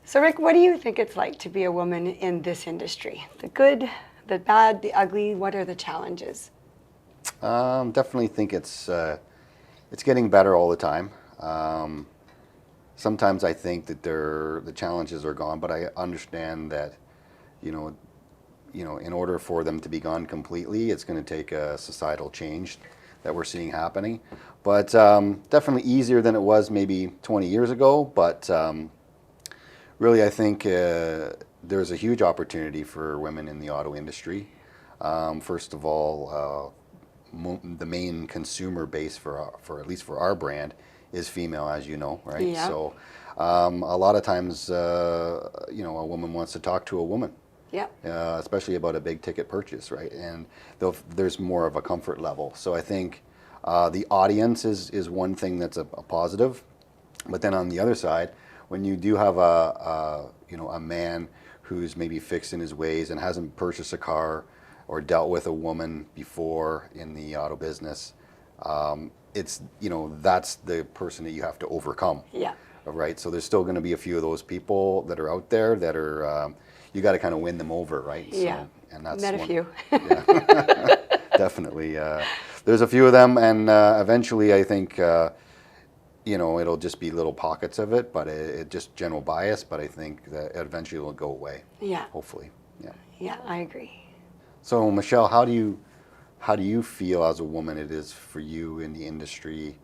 So Rick, what do you think it's like to be a woman in this industry? The good, the bad, the ugly, what are the challenges? Definitely think it's getting better all the time. Sometimes I think that the challenges are gone, but I understand that, you know, in order for them to be gone completely, it's going to take a societal change that we're seeing happening. But definitely easier than it was maybe 20 years ago. But really, I think there's a huge opportunity for women in the auto industry. First of all, the main consumer base for at least for our brand is female, as you know, right? Yeah. So a lot of times, a woman wants to talk to a woman. Yeah. Especially about a big ticket purchase, right? And there's more of a comfort level. So I think the audience is one thing that's a positive. But then on the other side, when you do have a man who's maybe fixed in his ways and hasn't purchased a car or dealt with a woman before in the auto business, it's that's the person that you have to overcome. Yeah. Right. So there's still going to be a few of those people that are out there that are you got to kind of win them over, right? Yeah. So, and that's Met a few. Yeah. Definitely. There's a few of them, and eventually, I think it'll just be little pockets of it, but it just general bias. But I think that eventually it'll go away. Yeah. Hopefully. Yeah. Yeah, I agree. So Michelle, how do you feel as a woman it is for you in the industry?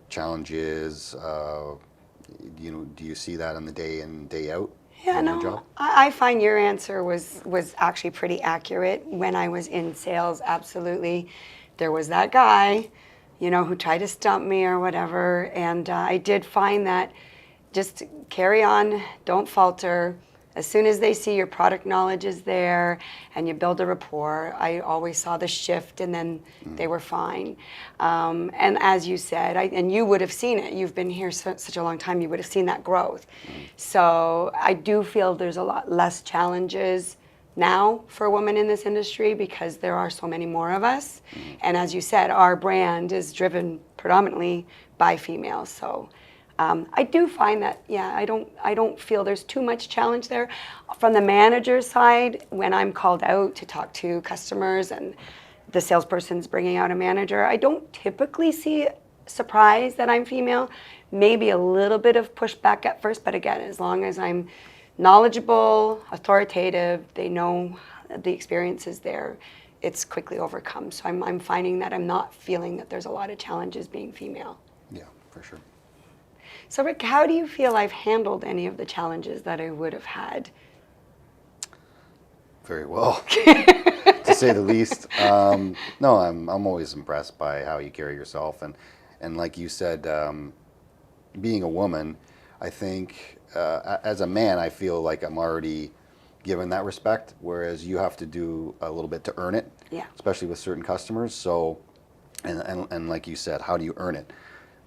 Challenges, do you see that on the day in, day out? Yeah, in your no, job? I find your answer was actually pretty accurate. When I was in sales, absolutely, there was that guy, who tried to stump me or whatever, and I did find that just carry on, don't falter. As soon as they see your product knowledge is there and you build a rapport, I always saw the shift, and then they were fine. And as you said, and you would have seen it, you've been here such a long time, you would have seen that growth. So I do feel there's a lot less challenges now for a woman in this industry because there are so many more of us. And as you said, our brand is driven predominantly by females. So I do find that, I don't feel there's too much challenge there. From the manager's side, when I'm called out to talk to customers and the salesperson's bringing out a manager, I don't typically see surprise that I'm female. Maybe a little bit of pushback at first, but again, as long as I'm knowledgeable, authoritative, they know the experience is there, it's quickly overcome. So I'm finding that I'm not feeling that there's a lot of challenges being female. Yeah, for sure. So Rick, how do you feel I've handled any of the challenges that I would have had? Very well, to say the least. No, I'm always impressed by how you carry yourself, and like you said, being a woman, I think as a man, I feel like I'm already given that respect, whereas you have to do a little bit to earn it. Yeah. Especially with certain customers. So, and like you said, how do you earn it?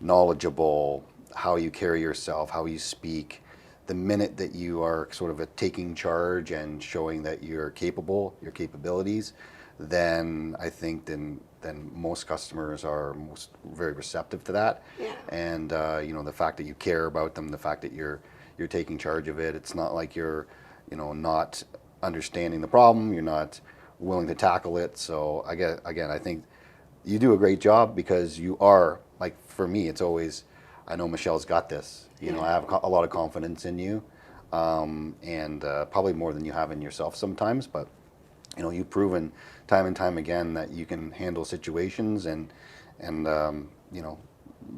Knowledgeable, how you carry yourself, how you speak. The minute that you are sort of taking charge and showing that you're capable, your capabilities, then I think then most customers are very receptive to that. Yeah. And the fact that you care about them, the fact that you're taking charge of it. It's not like you're not understanding the problem. You're not willing to tackle it. So I think you do a great job because you are, like, for me, it's always, I know Michelle's got this. I have a lot of confidence in you, and probably more than you have in yourself sometimes. But you've proven time and time again that you can handle situations, and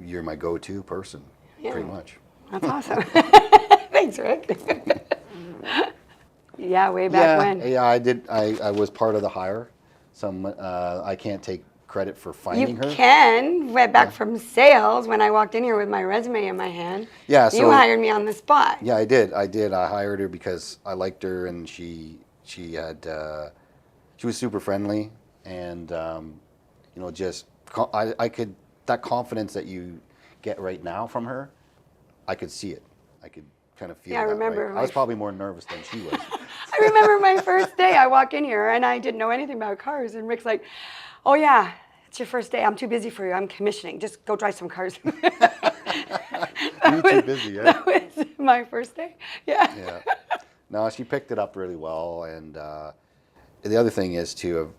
you're my go-to person, pretty much. That's awesome. Thanks, Rick. Yeah, way back when. Yeah, I did. I was part of the hire. I can't take credit for finding her. You can. Went back from sales when I walked in here with my resume in my hand. Yeah, so you hired me on the spot. Yeah, I did. I hired her because I liked her, and she was super friendly, and I could, that confidence that you get right now from her, I could see it. I could kind of feel. Yeah, I remember. Right? I was probably more nervous than she was. I remember my first day. I walk in here and I didn't know anything about cars, and Rick's like, "Oh yeah, it's your first day. I'm too busy for you. I'm commissioning. Just go drive some cars." You're too busy, yeah. That was My first day. Yeah. Yeah. No, she picked it up really well, and the other thing is too,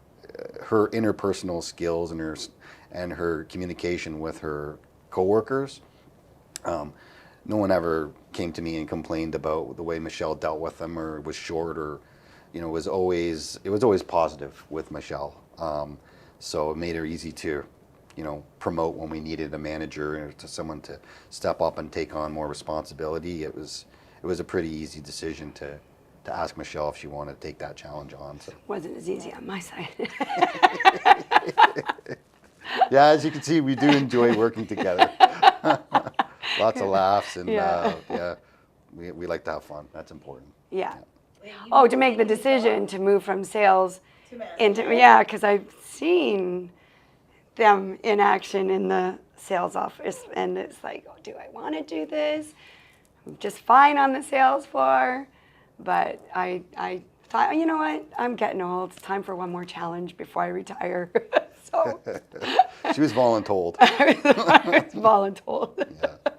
her interpersonal skills and her communication with her coworkers. No one ever came to me and complained about the way Michelle dealt with them, or was short, or it was always positive with Michelle. So it made her easy to promote when we needed a manager or to someone to step up and take on more responsibility. It was a pretty easy decision to ask Michelle if she wanted to take that challenge on. So. Wasn't as easy on my side. Yeah, as you can see, we do enjoy working together. Lots of laughs, and Yeah. we like to have fun. That's important. Yeah. Oh, to make the decision to move from sales into, because I've seen them in action in the sales office, and it's like, oh, do I want to do this? I'm just fine on the sales floor, but I thought, you know what? I'm getting old. It's time for one more challenge before I retire. So She was voluntold. I was voluntold. Yeah.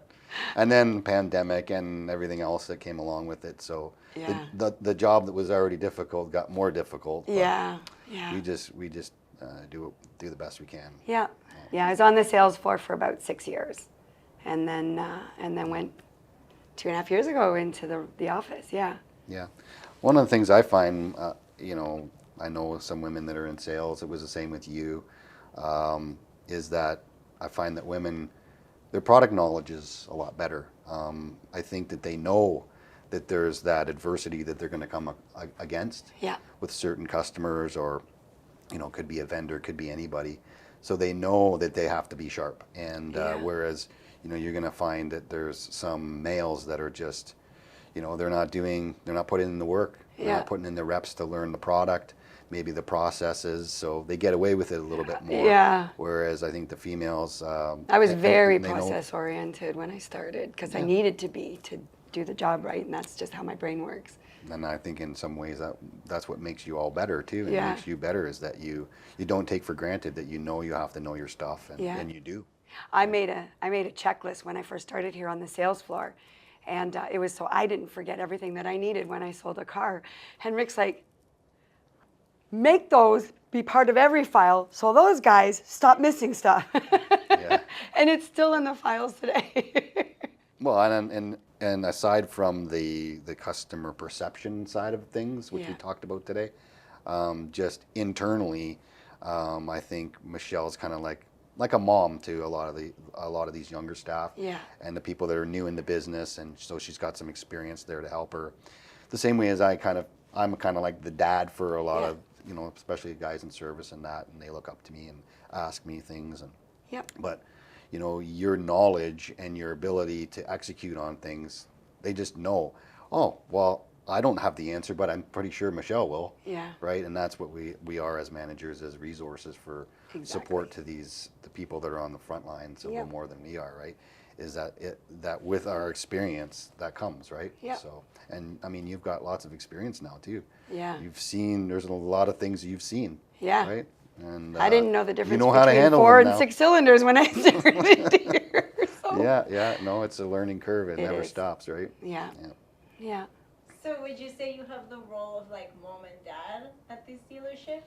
And then pandemic and everything else that came along with it. So Yeah. the job that was already difficult got more difficult. But Yeah. We just do the best we can. Yeah. I was on the sales floor for about 6 years, and then went 2.5 years ago into the office. Yeah. Yeah. One of the things I find, I know some women that are in sales, it was the same with you, is that I find that women, their product knowledge is a lot better. I think that they know that there's that adversity that they're going to come against with certain customers, or, could be a vendor, could be anybody. So they know that they have to be sharp. And whereas, you're going to find that there's some males that are just, they're not putting in the work, they're not putting in the reps to learn the product, maybe the processes, so they get away with it a little bit more. Yeah. Whereas I think the females... I was very process-oriented when I started, because I needed to be to do the job right, and that's just how my brain works. And I think in some ways that's what makes you all better too. Yeah. Makes you better is that you don't take for granted that you have to know your stuff, and you do. I made a checklist when I first started here on the sales floor, and it was so I didn't forget everything that I needed when I sold a car. And Rick's like, make those be part of every file so those guys stop missing stuff. Yeah. And it's still in the files today. Well, and aside from the customer perception side of things, which we talked about today, just internally, I think Michelle's kind of like a mom to a lot of these younger staff, and the people that are new in the business, and so she's got some experience there to help her. The same way as I'm kind of like the dad for a lot of especially guys in service and they look up to me and ask me things, but your knowledge and your ability to execute on things, they just know, oh, well, I don't have the answer, but I'm pretty sure Michelle will. Yeah. Right? And that's what we are as managers, as resources for support to the people that are on the front lines, a little more than we are, right? Is that with our experience that comes, right? Yeah. So, and I mean, you've got lots of experience now too. Yeah. There's a lot of things you've seen. Yeah. Right? And I didn't know the difference how to between handle 4 them and now. 6 cylinders when I started here. So. Yeah. No, it's a learning curve. It never is. stops, right? Yeah. So would you say you have the role of like mom and dad at this dealership?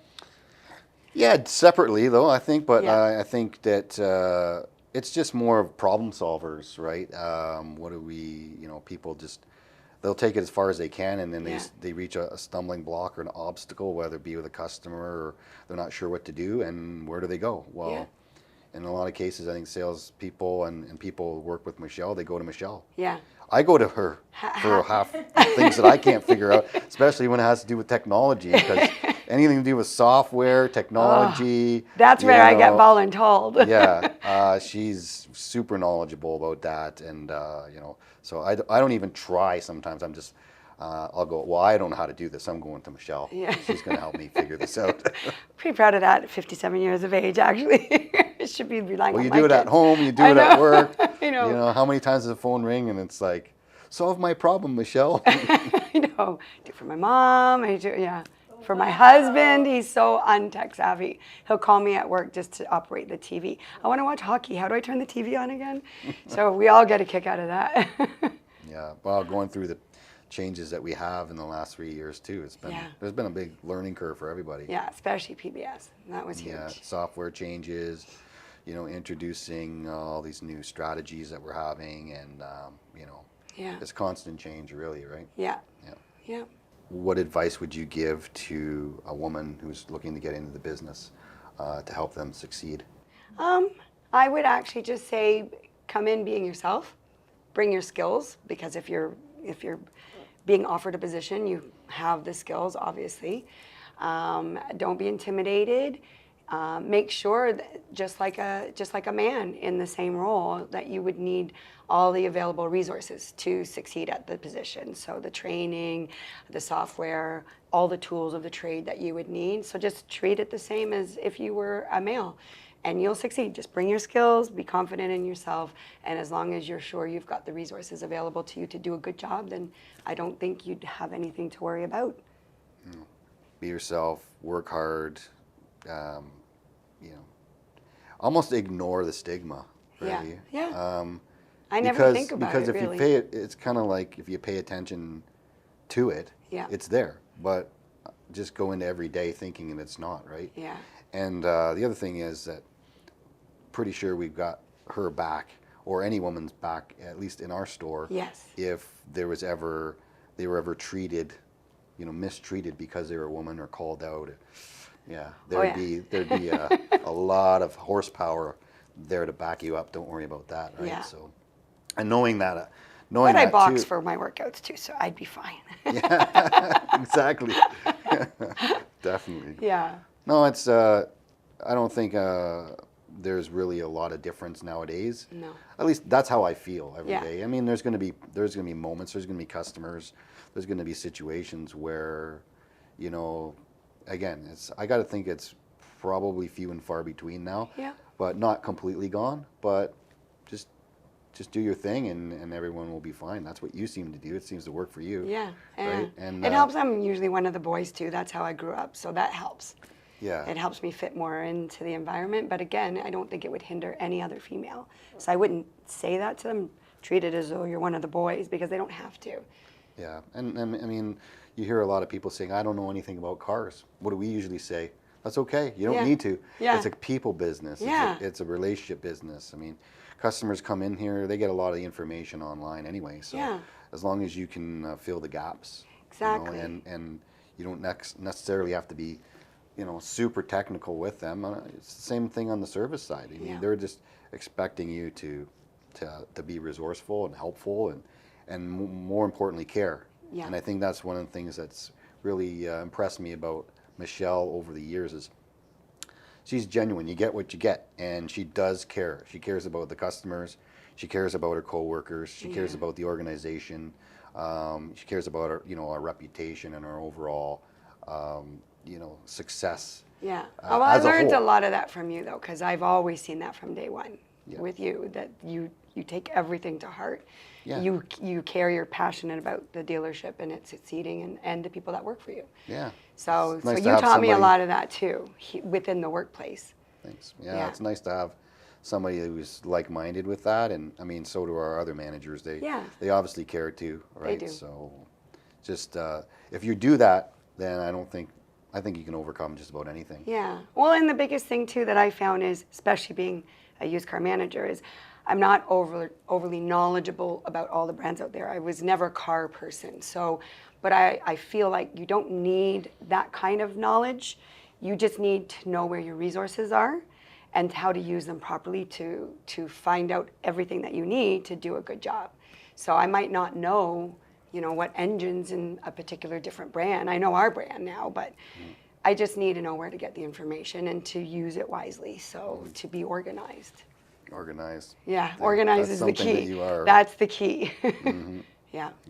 Yeah, separately though, I think, but Yeah. I think that it's just more of problem solvers, right? People just, they'll take it as far as they can, and then they reach a stumbling block or an obstacle, whether it be with a customer or they're not sure what to do, and where do they go? Well, in a lot of cases, I think salespeople and people who work with Michelle, they go to Michelle. Yeah. I go to her for half the things that I can't figure out, especially when it has to do with technology, because anything to do with software, technology. That's where I get voluntold. She's super knowledgeable about that, and so I don't even try sometimes. I'm just, I'll go, well, I don't know how to do this. I'm going to Michelle. Yeah. She's going to help me figure this out. Pretty proud of that at 57 years of age, actually. It should be relying Well, on you my do it at kids. home, you do I it at know. work. I know. How many times does the phone ring and it's like, solve my problem, Michelle. I know. Do it for my mom. For my husband, he's so untech savvy. He'll call me at work just to operate the TV. I want to watch hockey. How do I turn the TV on again? So we all get a kick out of that. Yeah. Well, going through the changes that we have in the last 3 years too, Yeah. there's been a big learning curve for everybody. Yeah, especially PBS. That was huge. Yeah, software changes, introducing all these new strategies that we're having, and Yeah. it's constant change, really, right? Yeah. Yeah. Yeah. What advice would you give to a woman who's looking to get into the business to help them succeed? I would actually just say, come in being yourself, bring your skills, because if you're being offered a position, you have the skills, obviously. Don't be intimidated. Make sure that just like a man in the same role, that you would need all the available resources to succeed at the position. So the training, the software, all the tools of the trade that you would need. So just treat it the same as if you were a male, and you'll succeed. Just bring your skills, be confident in yourself, and as long as you're sure you've got the resources available to you to do a good job, then I don't think you'd have anything to worry about. Be yourself, work hard, almost ignore the stigma, really. Yeah. I never think about because it, if really. you pay it, it's kind of like if you pay attention to it, Yeah. it's there. But just go into every day thinking that it's not, right? Yeah. And the other thing is that pretty sure we've got her back, or any woman's back, at least in our store. Yes. If they were ever treated, mistreated because they were a woman or called out. Yeah, there'd be a lot of horsepower there to back you up. Don't worry about that, right? Yeah. So, and knowing that But I box too. for my workouts too, so I'd be fine. Yeah, exactly. Definitely. Yeah. No, it's. I don't think there's really a lot of difference nowadays. No. At least that's how I feel every Yeah. day. I mean, there's gonna be moments. There's gonna be customers. There's gonna be situations where, again, I got to think it's probably few and far between now. Yeah. But not completely gone. But just do your thing, and everyone will be fine. That's what you seem to do. It seems to work for you. Yeah. Right? And it helps. I'm usually one of the boys too. That's how I grew up, so that helps. Yeah. It helps me fit more into the environment. But again, I don't think it would hinder any other female. So I wouldn't say that to them. Treat it as though you're one of the boys, because they don't have to. Yeah, and I mean, you hear a lot of people saying, "I don't know anything about cars." What do we usually say? That's okay. You don't Yeah. need to. Yeah. It's a people business. Yeah. It's a relationship business. I mean, customers come in here, they get a lot of the information online anyway. So Yeah. as long as you can fill the gaps. Exactly. And you don't necessarily have to be, super technical with them. It's the same thing on the service side. I mean, Yeah. they're just expecting you to be resourceful and helpful, and more importantly, care. Yeah. And I think that's one of the things that's really impressed me about Michelle over the years is she's genuine. You get what you get, and she does care. She cares about the customers. She cares about her coworkers. She cares Yeah. about the organization. She cares about our, our reputation and our overall, success. Yeah. Well, I as a learned a whole. lot of that from you, though, because I've always seen that from day one Yeah. with you, that you take everything to heart. Yeah. You care, you're passionate about the dealership and its succeeding, and the people that work for you. Yeah. So, It's nice so to you have taught me a somebody- lot of that too, within the workplace. Thanks. Yeah, Yeah. it's nice to have somebody who's like-minded with that, and I mean, so do our other managers. Yeah. They obviously care too, right? do. So, just if you do that, then I think you can overcome just about anything. Yeah. Well, and the biggest thing too that I found is, especially being a used car manager, is I'm not overly knowledgeable about all the brands out there. I was never a car person. So, but I feel like you don't need that kind of knowledge. You just need to know where your resources are and how to use them properly to find out everything that you need to do a good job. So I might not know, what engines in a particular different brand. I know our brand now, but I just need to know where to get the information and to use it wisely. So to be organized. Organized. Yeah, organized That's is the something key. that you are. That's the key. Yeah.